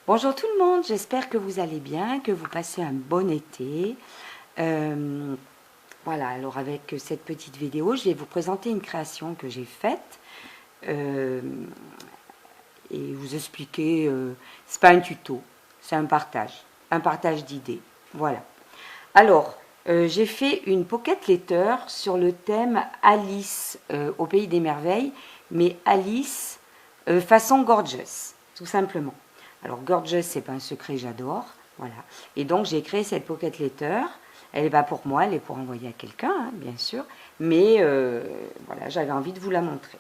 Bonjour tout le monde, j'espère que vous allez bien, que vous passez un bon été. Voilà, alors avec cette petite vidéo, je vais vous présenter une création que j'ai faite et vous expliquer, c'est pas un tuto, c'est un partage d'idées. Voilà. Alors, j'ai fait une pocket letter sur le thème Alice au pays des merveilles, mais Alice façon gorgeous, tout simplement. Alors, gorgeous, c'est pas un secret, j'adore. Voilà. Et donc, j'ai créé cette pocket letter. Elle n'est pas pour moi, elle est pour envoyer à quelqu'un, hein, bien sûr. Mais voilà, j'avais envie de vous la montrer.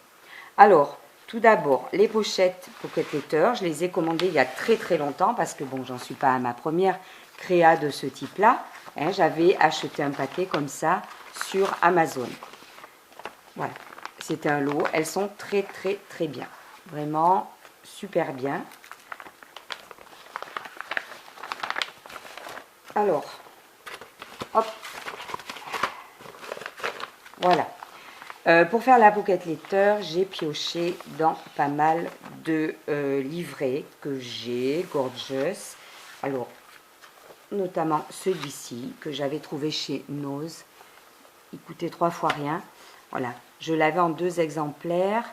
Alors, tout d'abord, les pochettes pocket letter, je les ai commandées il y a très très longtemps parce que bon, j'en suis pas à ma première créa de ce type-là. Hein, j'avais acheté un paquet comme ça sur Amazon. Voilà, c'était un lot. Elles sont très très très bien. Vraiment super bien. Alors, hop, voilà. Pour faire la pocket letter, j'ai pioché dans pas mal de livrets que j'ai, gorgeous. Alors, notamment celui-ci que j'avais trouvé chez Nose. Il coûtait 3 fois rien. Voilà, je l'avais en 2 exemplaires.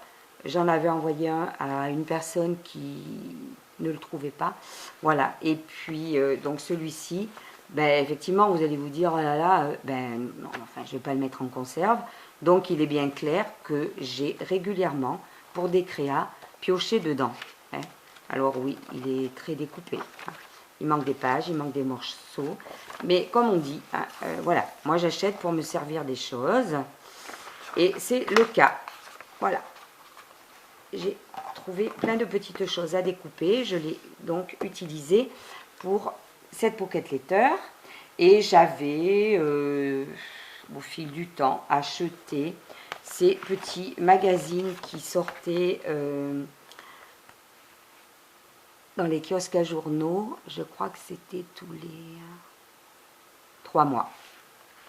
J'en avais envoyé un à une personne qui ne le trouvait pas. Voilà, et puis donc celui-ci, ben, effectivement, vous allez vous dire, oh là là, ben non, enfin, je ne vais pas le mettre en conserve. Donc, il est bien clair que j'ai régulièrement, pour des créas, pioché dedans. Hein. Alors oui, il est très découpé. Hein. Il manque des pages, il manque des morceaux. Mais comme on dit, hein, voilà, moi j'achète pour me servir des choses. Et c'est le cas. Voilà. J'ai trouvé plein de petites choses à découper. Je l'ai donc utilisé pour cette pocket letter. Et j'avais, au fil du temps, acheté ces petits magazines qui sortaient dans les kiosques à journaux. Je crois que c'était tous les 3 mois.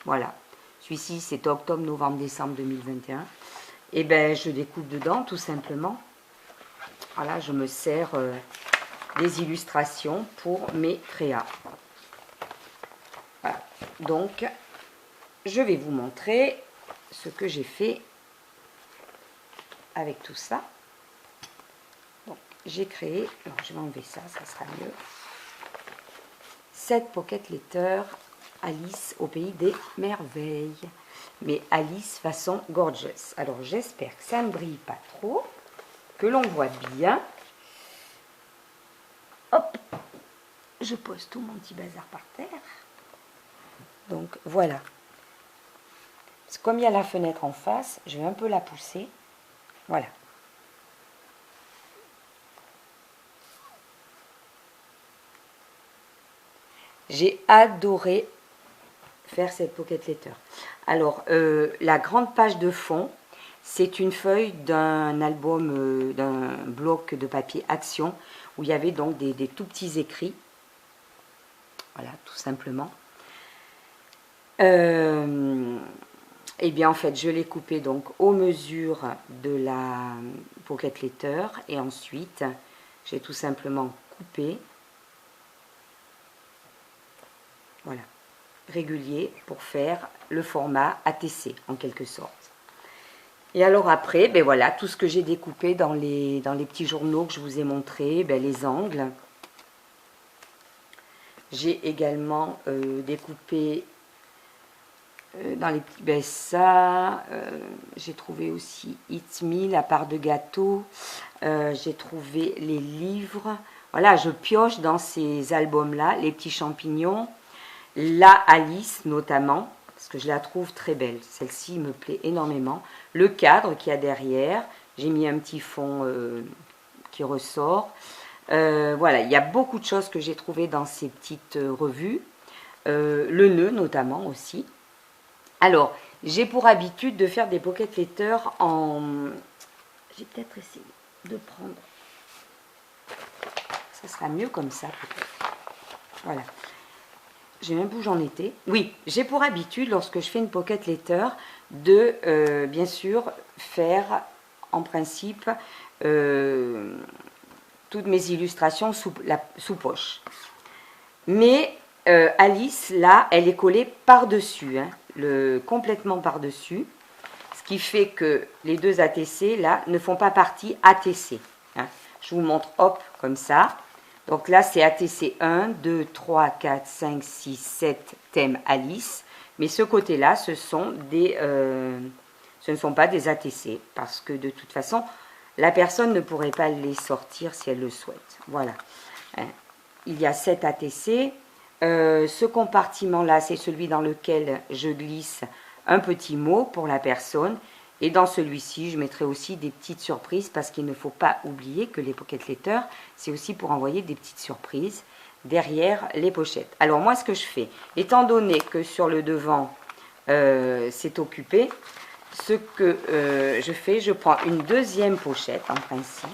Voilà. Celui-ci, c'est octobre, novembre, décembre 2021. Et ben, je découpe dedans, tout simplement. Voilà, je me sers des illustrations pour mes créas. Voilà. Donc, je vais vous montrer ce que j'ai fait avec tout ça. Donc, j'ai créé, alors je vais enlever ça, ça sera mieux. Cette pocket letter Alice au pays des merveilles. Mais Alice façon gorgeous. Alors, j'espère que ça ne brille pas trop, que l'on voit bien. Hop, je pose tout mon petit bazar par terre. Donc, voilà. Comme il y a la fenêtre en face, je vais un peu la pousser. Voilà. J'ai adoré faire cette pocket letter. Alors, la grande page de fond, c'est une feuille d'un album, d'un bloc de papier Action, où il y avait donc des tout petits écrits. Voilà, tout simplement. Et bien en fait, je l'ai coupé donc aux mesures de la pocket letter. Et ensuite, j'ai tout simplement coupé. Voilà, régulier pour faire le format ATC en quelque sorte. Et alors après, ben voilà, tout ce que j'ai découpé dans les petits journaux que je vous ai montré, ben les angles. J'ai également découpé dans les petits, ben ça, j'ai trouvé aussi It's Me, la part de gâteau. J'ai trouvé les livres. Voilà, je pioche dans ces albums-là, les petits champignons. La Alice notamment, parce que je la trouve très belle. Celle-ci me plaît énormément. Le cadre qu'il y a derrière, j'ai mis un petit fond qui ressort. Voilà, il y a beaucoup de choses que j'ai trouvées dans ces petites revues. Le nœud notamment aussi. Alors, j'ai pour habitude de faire des pocket letters en... J'ai peut-être essayé de prendre... Ça sera mieux comme ça peut-être. Voilà. J'ai même où j'en étais. Oui, j'ai pour habitude, lorsque je fais une pocket letter, de, bien sûr, faire, en principe, toutes mes illustrations sous poche. Mais Alice, là, elle est collée par-dessus, hein, complètement par-dessus. Ce qui fait que les deux ATC, là, ne font pas partie ATC. Hein. Je vous montre, hop, comme ça. Donc là, c'est ATC 1, 2, 3, 4, 5, 6, 7 thèmes Alice. Mais ce côté-là, ce ne sont pas des ATC. Parce que de toute façon, la personne ne pourrait pas les sortir si elle le souhaite. Voilà. Hein. Il y a 7 ATC. Ce compartiment-là, c'est celui dans lequel je glisse un petit mot pour la personne. Et dans celui-ci, je mettrai aussi des petites surprises parce qu'il ne faut pas oublier que les pocket letters, c'est aussi pour envoyer des petites surprises derrière les pochettes. Alors moi, ce que je fais, étant donné que sur le devant, c'est occupé, ce que je fais, je prends une deuxième pochette en principe.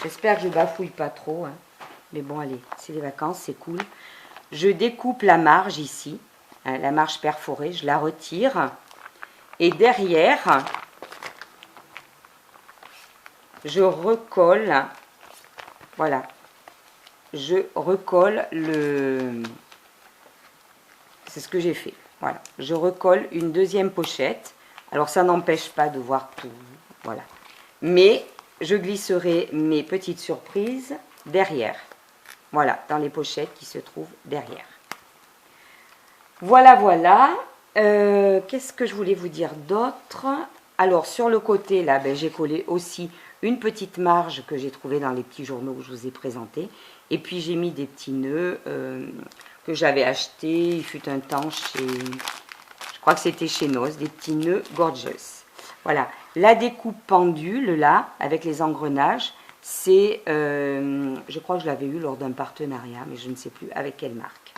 J'espère que je ne bafouille pas trop, hein. Mais bon, allez, c'est les vacances, c'est cool. Je découpe la marge ici, hein, la marge perforée, je la retire. Et derrière, je recolle, voilà, je recolle c'est ce que j'ai fait. Voilà, je recolle une deuxième pochette. Alors, ça n'empêche pas de voir tout, voilà. Mais je glisserai mes petites surprises derrière. Voilà, dans les pochettes qui se trouvent derrière. Voilà, voilà. Qu'est-ce que je voulais vous dire d'autre? Alors, sur le côté, là, ben, j'ai collé aussi une petite marge que j'ai trouvée dans les petits journaux que je vous ai présentés. Et puis, j'ai mis des petits nœuds que j'avais achetés. Il fut un temps chez... Je crois que c'était chez Noz, des petits nœuds Gorgeous. Voilà. La découpe pendule, là, avec les engrenages, c'est... je crois que je l'avais eu lors d'un partenariat, mais je ne sais plus avec quelle marque.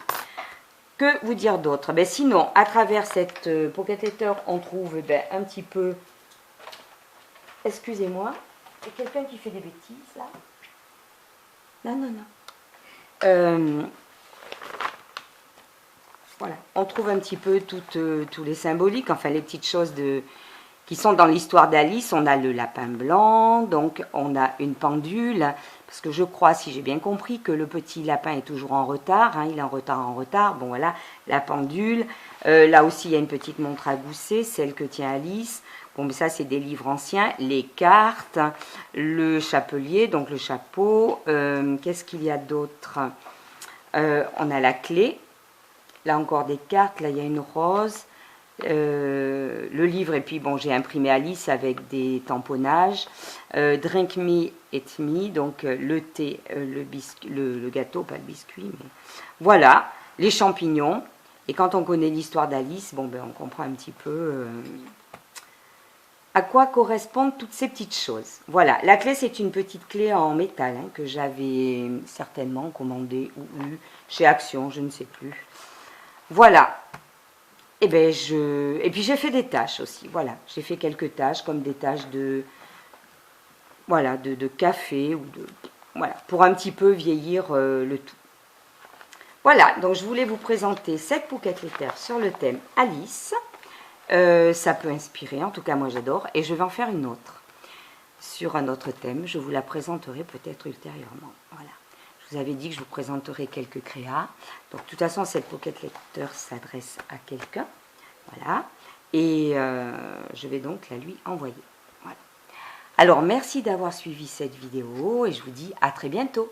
Que vous dire d'autre? Ben, sinon, à travers cette pocket letter, on trouve ben, un petit peu... Excusez-moi, il y a quelqu'un qui fait des bêtises, là? Non, non, non. Voilà, on trouve un petit peu tous les symboliques, enfin les petites choses qui sont dans l'histoire d'Alice. On a le lapin blanc, donc on a une pendule, parce que je crois, si j'ai bien compris, que le petit lapin est toujours en retard, hein, il est en retard, bon voilà, la pendule. Là aussi, il y a une petite montre à gousset, celle que tient Alice. Bon, mais ça, c'est des livres anciens, les cartes, le chapelier, donc le chapeau. Qu'est-ce qu'il y a d'autre? On a la clé, là encore des cartes, là il y a une rose. Le livre, et puis bon, j'ai imprimé Alice avec des tamponnages. Drink me et me, donc le thé, le gâteau, pas le biscuit, mais voilà, les champignons. Et quand on connaît l'histoire d'Alice, bon, ben, on comprend un petit peu à quoi correspondent toutes ces petites choses. Voilà, la clé, c'est une petite clé en métal hein, que j'avais certainement commandée ou eu chez Action, je ne sais plus. Voilà. Et puis j'ai fait des tâches aussi, voilà. J'ai fait quelques tâches, comme des tâches de café, ou voilà, pour un petit peu vieillir le tout. Voilà, donc je voulais vous présenter cette pocket letter sur le thème Alice. Ça peut inspirer, en tout cas moi j'adore, et je vais en faire une autre sur un autre thème. Je vous la présenterai peut-être ultérieurement. Voilà. Je vous avais dit que je vous présenterai quelques créas. Donc de toute façon, cette pocket letter s'adresse à quelqu'un. Voilà. Et je vais donc la lui envoyer. Voilà. Alors merci d'avoir suivi cette vidéo et je vous dis à très bientôt.